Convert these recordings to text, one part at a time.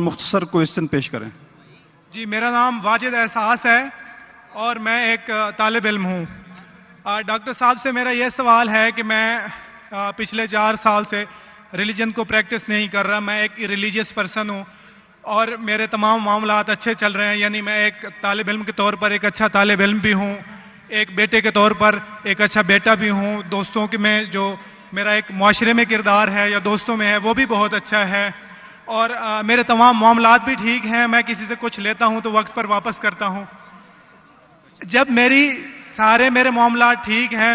मुख्तसर क्वेश्चन पेश करें। जी, मेरा नाम वाजिद एहसास है और मैं एक तालिब इल्म हूँ। डॉक्टर साहब से मेरा ये सवाल है कि मैं पिछले 4 साल से रिलीजन को प्रैक्टिस नहीं कर रहा। मैं एक रिलीजियस पर्सन हूँ और मेरे तमाम मामलात अच्छे चल रहे हैं। यानी मैं एक तालिब इल्म के तौर पर एक अच्छा तालिब इल्म भी हूँ, एक बेटे के तौर पर एक अच्छा बेटा भी हूँ। दोस्तों के में जो मेरा एक माशरे में किरदार है या दोस्तों में है वो भी बहुत अच्छा है और मेरे तमाम मामलात भी ठीक हैं। मैं किसी से कुछ लेता हूँ तो वक्त पर वापस करता हूँ। जब मेरे मामलात ठीक हैं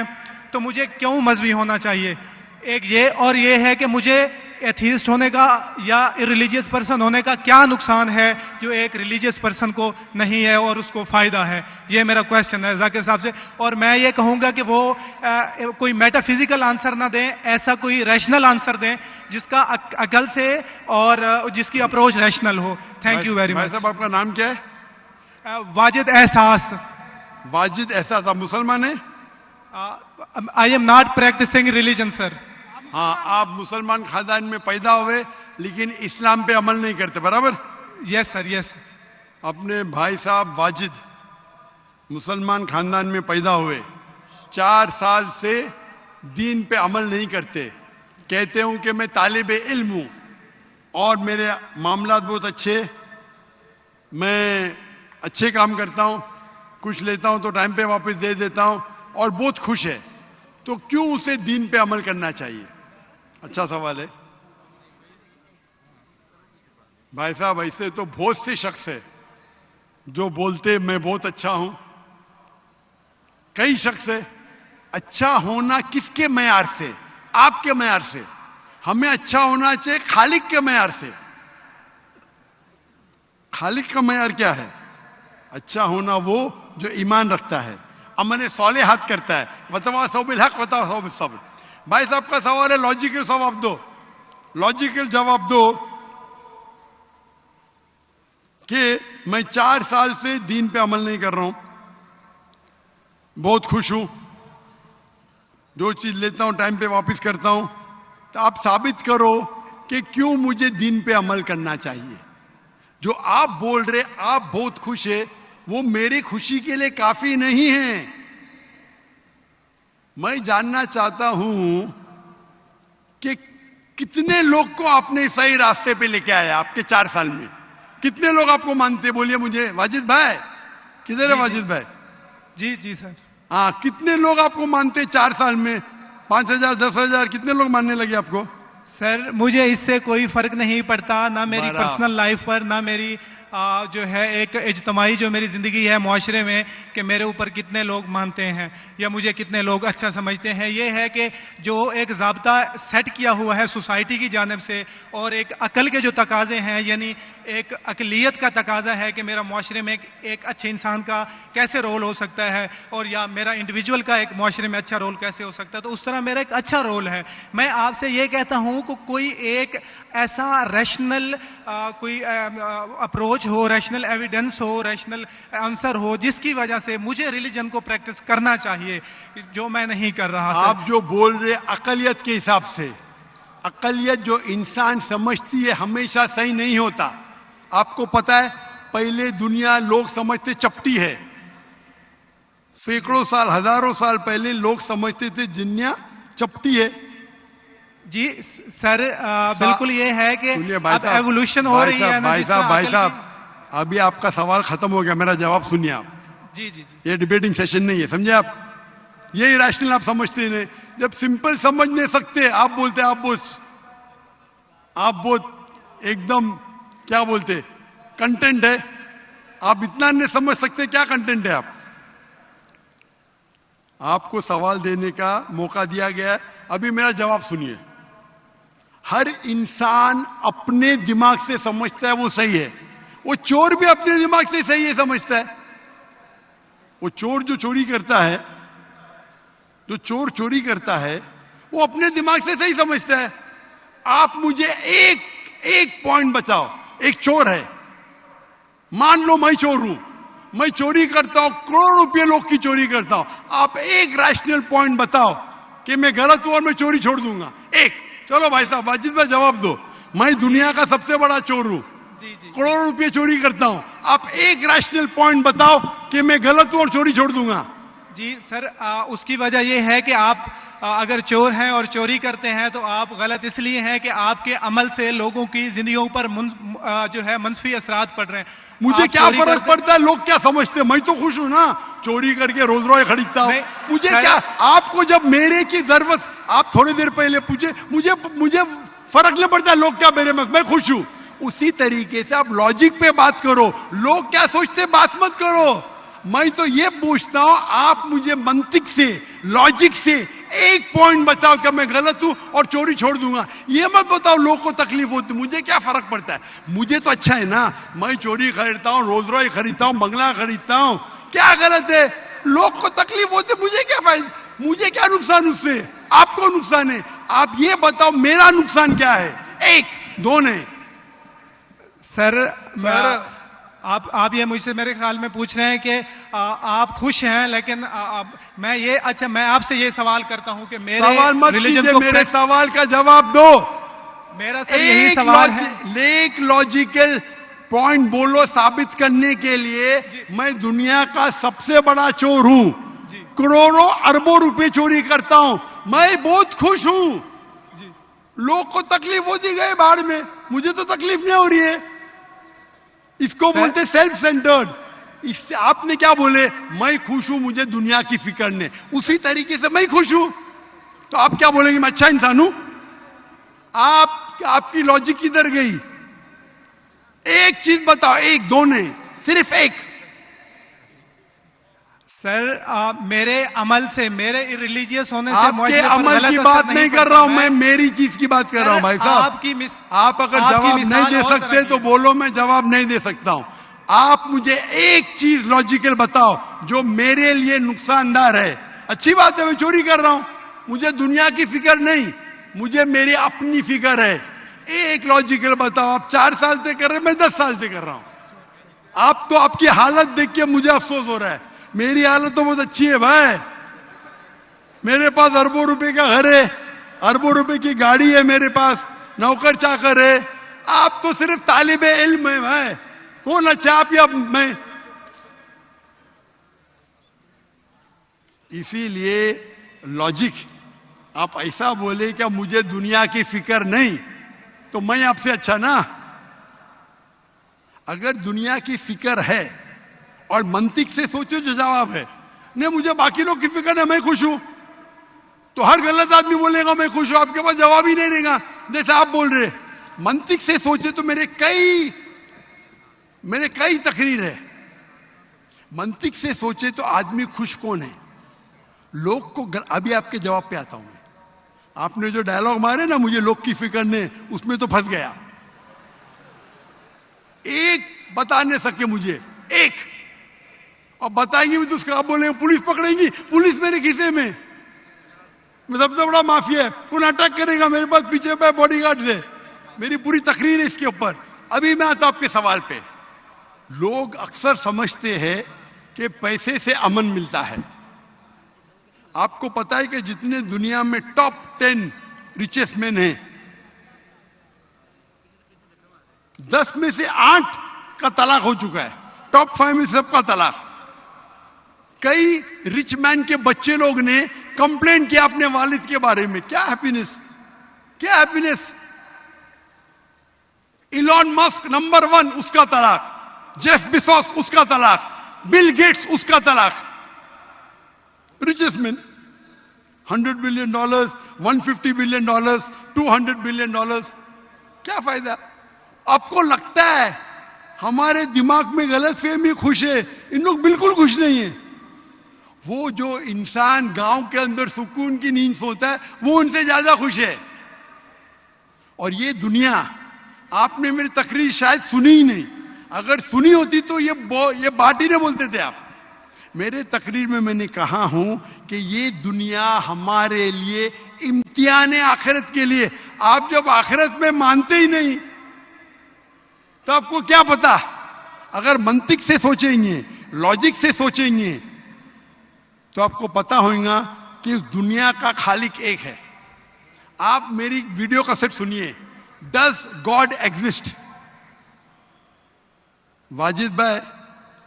तो मुझे क्यों मजहबी होना चाहिए? एक ये और ये है कि मुझे एथीस्ट होने का या इरिलीजियस पर्सन होने का क्या नुकसान है जो एक रिलीजियस पर्सन को नहीं है और उसको फ़ायदा है? ये मेरा क्वेश्चन है जाकिर साहब से। और मैं ये कहूँगा कि वो कोई मेटाफिजिकल आंसर ना दें, ऐसा कोई रैशनल आंसर दें जिसका अकल से और जिसकी अप्रोच रैशनल हो। Thank you very much. साहब, आपका नाम क्या है? वाजिद एहसास। वाजिद एहसास, आप मुसलमान हैं? I am not practising religion sir. हाँ, आप मुसलमान खानदान में पैदा हुए लेकिन इस्लाम पे अमल नहीं करते, बराबर? Yes sir, yes. अपने भाई साहब वाजिद मुसलमान खानदान में पैदा हुए, 4 साल से दीन पे अमल नहीं करते। कहते हूं कि मैं तालिबे इल्म हूं और मेरे मामलात बहुत अच्छे, मैं अच्छे काम करता हूं, कुछ लेता हूं तो टाइम पे वापस दे देता हूं और बहुत खुश है, तो क्यों उसे दीन पे अमल करना चाहिए? अच्छा सवाल है भाई साहब। ऐसे तो बहुत से शख्स है जो बोलते मैं बहुत अच्छा हूं। कई शख्स है। अच्छा होना किसके मयार से? आपके मयार से। हमें अच्छा होना चाहिए खालिक के मयार से। खालिक का मयार क्या है? अच्छा होना वो जो ईमान रखता है, अमल सौलेहात करता है। वतवासौ बिल हक वतवासौ बिस सब्र। भाई साहब का सवाल है, लॉजिकल जवाब दो, लॉजिकल जवाब दो कि मैं 4 साल से दीन पे अमल नहीं कर रहा हूं, बहुत खुश हूं, जो चीज लेता हूं टाइम पे वापस करता हूं। तो आप साबित करो कि क्यों मुझे दीन पे अमल करना चाहिए। जो आप बोल रहे आप बहुत खुश है, वो मेरी खुशी के लिए काफी नहीं है। मैं जानना चाहता हूं कि कितने लोग को आपने सही रास्ते पे लेके आया आपके 4 साल में। कितने लोग आपको मानते? बोलिए मुझे। वाजिद भाई किधर है? वाजिद भाई जी जी सर। हाँ, कितने लोग आपको मानते 4 साल में? 5,000 10,000 कितने लोग मानने लगे आपको? सर मुझे इससे कोई फर्क नहीं पड़ता, ना मेरी पर्सनल लाइफ पर, ना मेरी जो है एक इज्तमाही जो मेरी ज़िंदगी है माशरे में, कि मेरे ऊपर कितने लोग मानते हैं या मुझे कितने लोग अच्छा समझते हैं। ये है कि जो एक ज़ाब्ता सेट किया हुआ है सोसाइटी की जानिब से और एक अकल के जो तकाज़े हैं, यानी एक अकलियत का तकाज़ा है कि मेरा माशरे में एक अच्छे इंसान का कैसे रोल हो सकता है और या मेरा इंडिविजुअल का एक माशरे में अच्छा रोल कैसे हो सकता है, तो उस तरह मेरा एक अच्छा रोल है। मैं आपसे ये कहता हूँ कि कोई एक ऐसा रैशनल कोई अप्रोच हो, रैशनल एविडेंस हो, रैशनल आंसर हो जिसकी वजह से मुझे रिलीजन को प्रैक्टिस करना चाहिए, जो मैं नहीं कर रहा। आप जो बोल रहे अकलियत के हिसाब से, अकलियत जो इंसान समझती है हमेशा सही नहीं होता। आपको पता है, पहले दुनिया लोग समझते चपटी है। सैकड़ों साल, हजारों साल पहले लोग समझते थे दुनिया चपटी है। जी सर, बिल्कुल ये है कि अब एवोल्यूशन हो रही है। भाई साहब अभी आपका सवाल खत्म हो गया, मेरा जवाब सुनिए आप। जी जी जी। ये डिबेटिंग सेशन नहीं है, समझे आप? ये रैशनल आप समझते नहीं। जब सिंपल समझ नहीं सकते आप बोलते आप बहुत एकदम क्या बोलते कंटेंट है। आप इतना नहीं समझ सकते क्या कंटेंट है। आपको सवाल देने का मौका दिया गया है, अभी मेरा जवाब सुनिए। हर इंसान अपने दिमाग से समझता है वो सही है। वो चोर भी अपने दिमाग से सही है समझता है। वो चोर जो चोरी करता है, जो चोर चोरी करता है, वो अपने दिमाग से सही समझता है। आप मुझे एक पॉइंट बताओ। एक चोर है, मान लो मैं चोर हूं, मैं चोरी करता हूं, करोड़ों रुपये लोग की चोरी करता हूं। आप एक रैशनल पॉइंट बताओ कि मैं गलत हूं और मैं चोरी छोड़ दूंगा। एक। चलो भाई साहब, वाजिद भाई जवाब दो। मैं दुनिया का सबसे बड़ा चोर हूं, जी जी करोड़ों रुपए चोरी करता हूं, आप एक रैशनल पॉइंट बताओ कि मैं गलत हूं और चोरी छोड़ दूंगा। जी सर, उसकी वजह यह है कि आप अगर चोर हैं और चोरी करते हैं तो आप गलत इसलिए हैं कि आपके अमल से लोगों की जिंदगियों पर जो है मंफी असरात पड़ रहे हैं। मुझे आप क्या चोरी फर्क करते- पड़ता है लोग क्या समझते हैं, मैं तो खुश हूं ना, चोरी करके रोज रॉय खरीदता हूं। नहीं, मुझे सर- क्या, आपको जब मेरे की जरूरत, आप थोड़ी देर पहले पूछे, मुझे फर्क नहीं पड़ता लोग क्या मेरे में, मैं खुश हूं। उसी तरीके से आप लॉजिक पे बात करो, लोग क्या सोचते बात मत करो। मैं तो ये पूछता हूं, आप मुझे मंतिक से, लॉजिक से एक पॉइंट बताओ कि मैं गलत हूं और चोरी छोड़ दूंगा। ये मत बताओ लोग को तकलीफ होती, मुझे क्या फर्क पड़ता है, मुझे तो अच्छा है ना, मैं चोरी खरीदता हूं, रोज रॉय खरीदता हूं, बंगला खरीदता हूं, क्या गलत है? लोग को तकलीफ होती, मुझे क्या फायदा, मुझे क्या नुकसान उससे, आपको नुकसान है। आप ये बताओ मेरा नुकसान क्या है, एक दो नहीं। सर सर आप ये मुझसे मेरे ख्याल में पूछ रहे हैं कि आप खुश हैं, लेकिन मैं ये, अच्छा मैं आपसे ये सवाल करता हूं कि मेरे सवाल मत रिलीजन कीजिए, को मेरे सवाल का जवाब दो। मेरा सर यही सवाल है। एक लॉजिकल पॉइंट बोलो साबित करने के लिए। मैं दुनिया का सबसे बड़ा चोर हूं, करोड़ों अरबों रुपए चोरी करता हूं, मैं बहुत खुश हूं। जी लोग को तकलीफ होती गए बाढ़ में, मुझे तो तकलीफ नहीं हो रही है। इसको बोलते सेल्फ सेंटर्ड। इससे आपने क्या बोले, मैं खुश हूं, मुझे दुनिया की फिक्र नहीं, उसी तरीके से मैं खुश हूं, तो आप क्या बोलेंगे मैं अच्छा इंसान हूं? आपकी लॉजिक किधर गई? एक चीज बताओ, एक दो नहीं, सिर्फ एक। सर मेरे अमल से, मेरे रिलीजियस होने से आपके मुआशरे पर अमल गलत की असर बात नहीं कर पड़ता। रहा हूं मैं, मेरी चीज की बात कर रहा हूं भाई साहब। आप अगर जवाब नहीं दे सकते तो बोलो, मैं जवाब नहीं दे सकता हूं। आप मुझे एक चीज लॉजिकल बताओ जो मेरे लिए नुकसानदार है। अच्छी बात है, मैं चोरी कर रहा हूं, मुझे दुनिया की फिक्र नहीं, मुझे मेरी अपनी फिक्र है। एक लॉजिकल बताओ। आप 4 साल से कर रहे, मैं 10 साल से कर रहा हूं। आप तो, आपकी हालत देख के मुझे अफसोस हो रहा है, मेरी हालत तो बहुत अच्छी है भाई। मेरे पास अरबों रुपए का घर है, अरबों रुपए की गाड़ी है मेरे पास, नौकर चाकर है। आप तो सिर्फ तालिबे इल्म है भाई, कौन अच्छा आप या मैं? इसीलिए लॉजिक, आप ऐसा बोले क्या मुझे दुनिया की फिक्र नहीं, तो मैं आपसे अच्छा ना? अगर दुनिया की फिक्र है और मंतिक से सोचो जो जवाब है, नहीं मुझे बाकी लोग की फिक्र है, मैं खुश हूं, तो हर गलत आदमी बोलेगा मैं खुश हूं, आपके पास जवाब ही नहीं रहेगा जैसे आप बोल रहे। मंतिक से सोचे तो मेरे कई तकरीर है। मंतिक से सोचे तो आदमी खुश कौन है? लोग को अभी आपके जवाब पे आता हूं मैं। आपने जो डायलॉग मारे ना, मुझे लोग की फिक्र नहीं, उसमें तो फंस गया। एक बता नहीं सके मुझे, एक, और बताएंगे भी तो उसका आप बोलेंगे पुलिस पकड़ेगी, पुलिस मेरे खीसे में, मैं सबसे बड़ा माफिया है, कौन अटैक करेगा, मेरे पास पीछे पे बॉडीगार्ड है। मेरी पूरी तकरीर है इसके ऊपर। अभी मैं आता हूं आपके सवाल पे। लोग अक्सर समझते हैं कि पैसे से अमन मिलता है। आपको पता है कि जितने दुनिया में टॉप 10 रिचेस्ट मैन हैं, 10 में से 8 का तलाक हो चुका है, टॉप 5 में सबका तलाक। कई रिच मैन के बच्चे लोग ने कंप्लेंट किया अपने वालिद के बारे में, क्या हैप्पीनेस, क्या हैप्पीनेस। इलॉन मस्क नंबर 1, उसका तलाक। जेफ बिजोस, उसका तलाक। बिल गेट्स, उसका तलाक। Richest man, $100 billion, $150 billion, $200 billion, क्या फायदा? आपको लगता है हमारे दिमाग में गलत फहमी, खुश है, इन लोग बिल्कुल खुश नहीं है। वो जो इंसान गांव के अंदर सुकून की नींद सोता है, वो उनसे ज्यादा खुश है। और ये दुनिया, आपने मेरी तकरीर शायद सुनी ही नहीं, अगर सुनी होती तो ये बात ही नहीं बोलते थे आप। मेरे तकरीर में मैंने कहा हूं कि ये दुनिया हमारे लिए इम्तिहान है आखिरत के लिए। आप जब आखिरत में मानते ही नहीं तो आपको क्या पता? अगर मंतिक से सोचेंगे, लॉजिक से सोचेंगे, तो आपको पता होगा कि इस दुनिया का खालिक एक है। आप मेरी वीडियो कैसेट सुनिए, डज गॉड एग्जिस्ट? वाजिद भाई,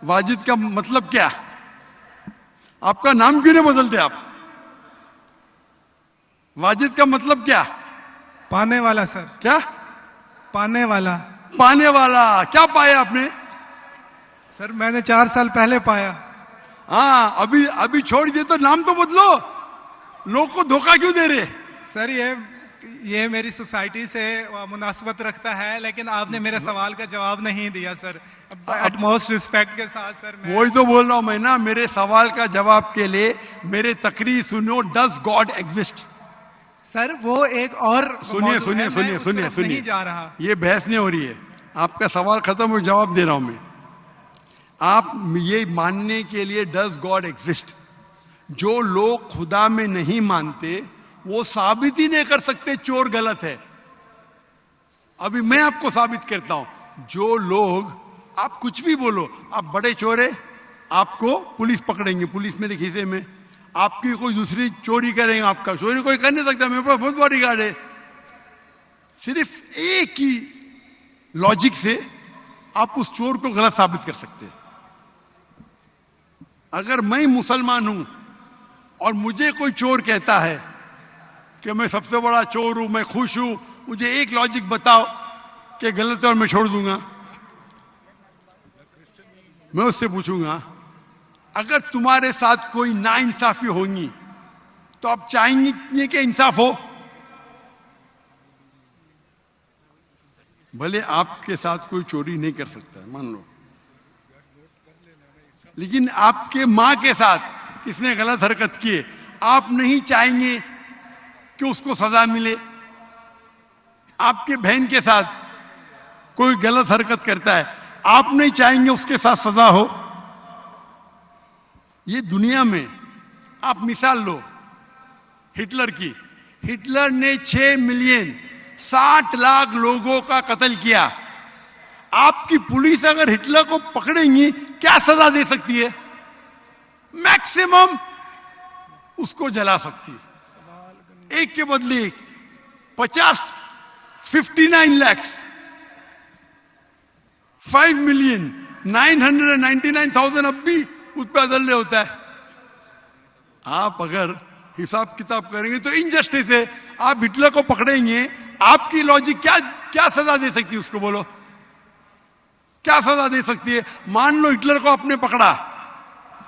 वाजिद का मतलब क्या? आपका नाम क्यों नहीं बदलते आप? वाजिद का मतलब क्या? पाने वाला सर। क्या? पाने वाला। पाने वाला। क्या पाया आपने? सर मैंने 4 साल पहले पाया। हाँ, अभी अभी छोड़ दिए तो नाम तो बदलो। लोग को धोखा क्यों दे रहे? सर ये मेरी सोसाइटी से मुनासबत रखता है, लेकिन आपने मेरे सवाल का जवाब नहीं दिया सर। एटमोस्ट रिस्पेक्ट के साथ सर, मैं वही तो बोल रहा हूं मैं ना, मेरे सवाल का जवाब के लिए मेरे तकरीर सुनो। Does God exist? सर वो एक और सुनिए मौजू है, सुनिए मैं सुनिए उस सुनिए तरफ सुनिए, नहीं जा रहा। ये बहस नहीं हो रही है। आपका सवाल खत्म हो, जवाब दे रहा हूं मैं। आप ये मानने के लिए डज गॉड एग्जिस्ट, जो लोग खुदा में नहीं मानते वो साबित ही नहीं कर सकते चोर गलत है। अभी मैं आपको साबित करता हूं। जो लोग, आप कुछ भी बोलो, आप बड़े चोर है, आपको पुलिस पकड़ेंगे, पुलिस मेरे खीसे में। आपकी कोई दूसरी चोरी करेंगे, आपका चोरी कोई कर नहीं सकता, मेरे पास बहुत बॉडीगार्ड है। सिर्फ एक ही लॉजिक से आप उस चोर को गलत साबित कर सकते हैं। अगर मैं मुसलमान हूं और मुझे कोई चोर कहता है कि मैं सबसे बड़ा चोर हूं, मैं खुश हूं, मुझे एक लॉजिक बताओ कि गलत है और मैं छोड़ दूंगा। मैं उससे पूछूंगा, अगर तुम्हारे साथ कोई नाइंसाफी होगी तो आप चाहेंगे कि इंसाफ हो? भले आपके साथ कोई चोरी नहीं कर सकता है, मान लो, लेकिन आपके मां के साथ किसने गलत हरकत की है, आप नहीं चाहेंगे कि उसको सजा मिले? आपके बहन के साथ कोई गलत हरकत करता है, आप नहीं चाहेंगे उसके साथ सजा हो? ये दुनिया में आप मिसाल लो हिटलर की। हिटलर ने 6 मिलियन 60 लाख लोगों का कत्ल किया। आपकी पुलिस अगर हिटलर को पकड़ेंगी क्या सजा दे सकती है? मैक्सिमम उसको जला सकती है। एक के बदले 59 लाख 5,999,000 अब भी उस पर अदल्य होता है। आप अगर हिसाब किताब करेंगे तो इनजस्टिस है। आप हिटलर को पकड़ेंगे, आपकी लॉजिक क्या सजा दे सकती है उसको? बोलो, क्या सजा दे सकती है? मान लो हिटलर को आपने पकड़ा,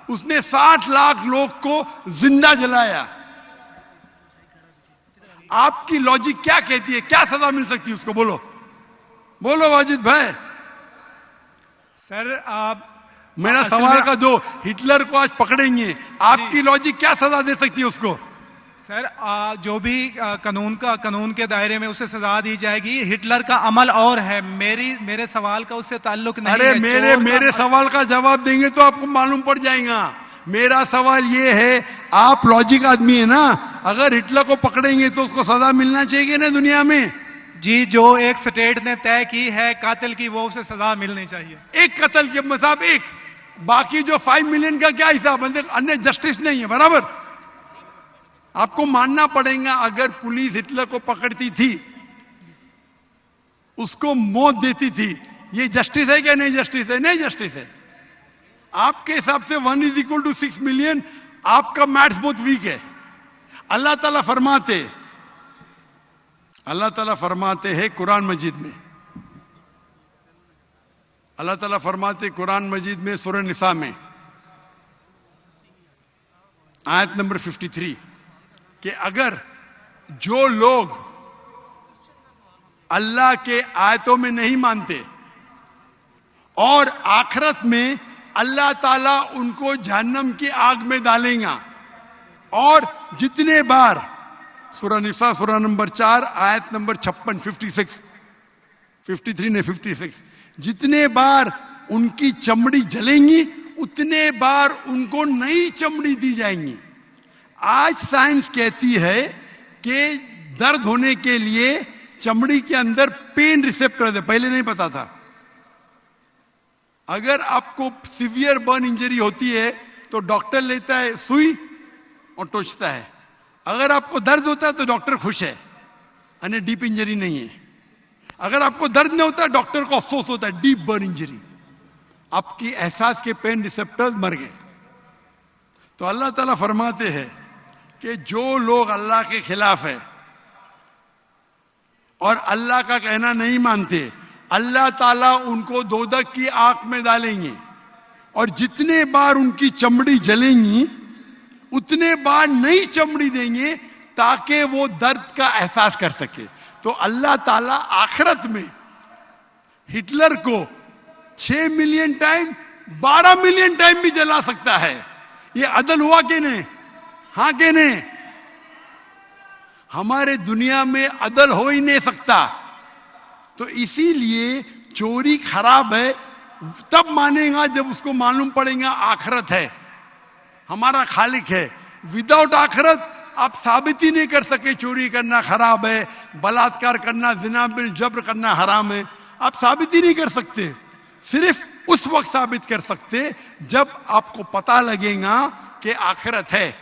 उसने 60 लाख लोग को जिंदा जलाया, आपकी लॉजिक क्या कहती है? क्या सजा मिल सकती है उसको? बोलो बोलो वाजिद भाई। सर आप मेरा सवाल का दो, हिटलर को आज पकड़ेंगे, आपकी लॉजिक क्या सजा दे सकती है उसको? सर जो भी कानून के दायरे में उसे सजा दी जाएगी। हिटलर का अमल और है, मेरे सवाल का उससे ताल्लुक नहीं अरे है। मेरे सवाल का जवाब देंगे तो आपको मालूम पड़ जाएगा। मेरा सवाल ये है, आप लॉजिक आदमी है ना, अगर हिटलर को पकड़ेंगे तो उसको सजा मिलना चाहिए ना दुनिया में? जी, जो एक स्टेट ने तय की है कातिल की, वो उसे सजा मिलनी चाहिए। एक कत्ल के मतलब एक, बाकी जो 5 मिलियन का क्या हिसाब? अन्य जस्टिस नहीं है, बराबर? आपको मानना पड़ेगा, अगर पुलिस हिटलर को पकड़ती थी, उसको मौत देती थी, ये जस्टिस है क्या? नहीं जस्टिस है, नहीं जस्टिस है। आपके हिसाब से 1 = 6 मिलियन, आपका मैथ्स बहुत वीक है। अल्लाह ताला फरमाते हैं कुरान मजीद में, अल्लाह ताला फरमाते कुरान मजीद में सूरह निसा में आयत नंबर 53 कि अगर जो लोग अल्लाह के आयतों में नहीं मानते और आखिरत में अल्लाह ताला उनको जहन्नम की आग में डालेगा, और जितने बार, सूरह निसा सूरह नंबर 4 आयत नंबर 56, 53 ने 56, जितने बार उनकी चमड़ी जलेंगी उतने बार उनको नई चमड़ी दी जाएंगी। आज साइंस कहती है कि दर्द होने के लिए चमड़ी के अंदर पेन रिसेप्टर है, पहले नहीं पता था। अगर आपको सीवियर बर्न इंजरी होती है तो डॉक्टर लेता है सुई और टोचता है। अगर आपको दर्द होता है तो डॉक्टर खुश है, यानी डीप इंजरी नहीं है। अगर आपको दर्द नहीं होता, डॉक्टर को अफसोस होता है, डीप बर्न इंजरी। आपकी एहसास के पेन रिसेप्टर्स मर गए। तो अल्लाह ताला फरमाते हैं कि जो लोग अल्लाह के खिलाफ है और अल्लाह का कहना नहीं मानते, अल्लाह ताला उनको दोजख की आग में डालेंगे और जितने बार उनकी चमड़ी जलेंगी उतने बार नई चमड़ी देंगे ताकि वो दर्द का एहसास कर सके। तो अल्लाह ताला आखिरत में हिटलर को 6 मिलियन टाइम 12 मिलियन टाइम भी जला सकता है। ये अदल हुआ कि नहीं? हाँ कि नहीं? हमारे दुनिया में अदल हो ही नहीं सकता। तो इसीलिए चोरी खराब है तब मानेगा जब उसको मालूम पड़ेगा आखिरत है, हमारा खालिक है। विदाउट आखिरत आप साबित ही नहीं कर सके चोरी करना खराब है, बलात्कार करना, जिना बिल जब्र करना हराम है। आप साबित ही नहीं कर सकते। सिर्फ उस वक्त साबित कर सकते जब आपको पता लगेगा कि आखिरत है,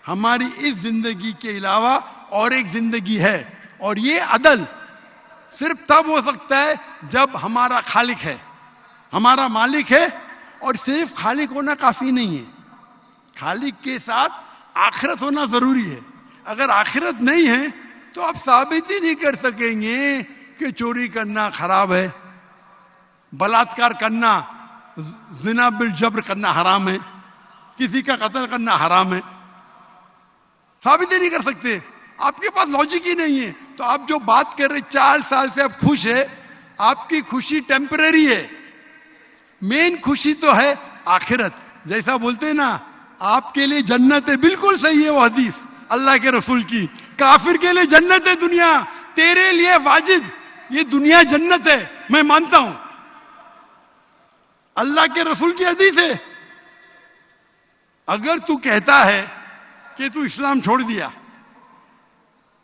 हमारी इस जिंदगी के अलावा और एक जिंदगी है। और ये अदल सिर्फ तब हो सकता है जब हमारा खालिक है, हमारा मालिक है। और सिर्फ खालिक होना काफी नहीं है, खालिक के साथ आखिरत होना जरूरी है। अगर आखिरत नहीं है तो आप साबित ही नहीं कर सकेंगे कि चोरी करना खराब है, बलात्कार करना, जिना बिल जब्र करना हराम है, किसी का कत्ल करना हराम है। साबित ही नहीं कर सकते, आपके पास लॉजिक ही नहीं है। तो आप जो बात कर रहे 4 साल से आप खुश है, आपकी खुशी टेम्परेरी है। मेन खुशी तो है आखिरत। जैसा बोलते हैं ना, आपके लिए जन्नत है, बिल्कुल सही है वो हदीस अल्लाह के रसूल की। काफिर के लिए जन्नत है दुनिया, तेरे लिए वाजिद ये दुनिया जन्नत है, मैं मानता हूं। अल्लाह के रसूल की हदीस है। अगर तू कहता है कि तू इस्लाम छोड़ दिया,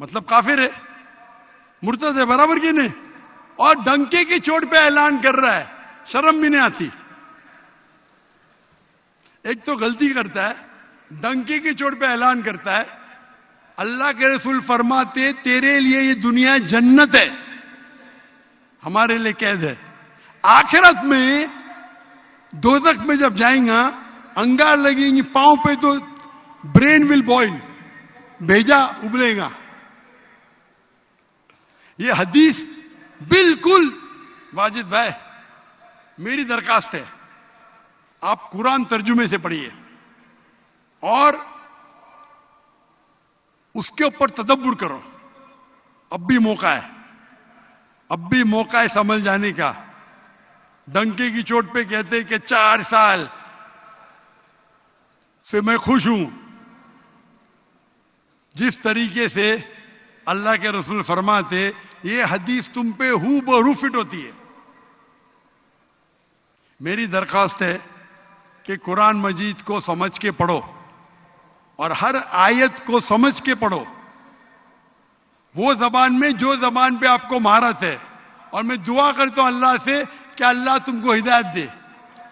मतलब काफिर है, मुर्तद है, बराबर की नहीं, और डंके की चोट पे ऐलान कर रहा है, शर्म भी नहीं आती। एक तो गलती करता है, डंके की चोट पे ऐलान करता है। अल्लाह के रसूल फरमाते तेरे लिए ये दुनिया जन्नत है, हमारे लिए कैद है। आखिरत में दोजख में जब जाएगा, अंगार लगेंगी पांव पे तो ब्रेन विल बॉइल, भेजा उबलेगा। ये हदीस बिल्कुल वाजिद भाई, मेरी दरखास्त है आप कुरान तर्जुमे से पढ़िए और उसके ऊपर तदब्बुर करो। अब भी मौका है, अब भी मौका है समझ जाने का। डंके की चोट पे कहते कि 4 साल से मैं खुश हूं। जिस तरीके से अल्लाह के रसूल फरमाते, ये हदीस तुम पे हूबहू फिट होती है। मेरी दरखास्त है कि कुरान मजीद को समझ के पढ़ो और हर आयत को समझ के पढ़ो, वो जबान में जो जबान पे आपको महारत है। और मैं दुआ करता हूं अल्लाह से कि अल्लाह तुमको हिदायत दे।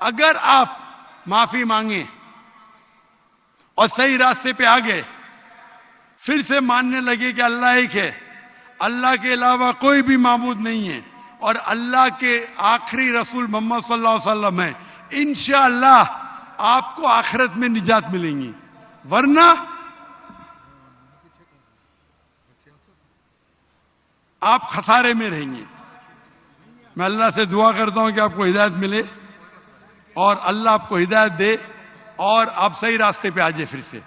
अगर आप माफी मांगे और सही रास्ते पे आ गए, फिर से मानने लगे कि अल्लाह एक है, अल्लाह के अलावा कोई भी माबूद नहीं है और अल्लाह के आखिरी रसूल मोहम्मद सल्लल्लाहु अलैहि वसल्लम है, इंशाअल्लाह आपको आखिरत में निजात मिलेंगी। वरना आप खसारे में रहेंगे। मैं अल्लाह से दुआ करता हूं कि आपको हिदायत मिले और अल्लाह आपको हिदायत दे और आप सही रास्ते पे आ जाए फिर से।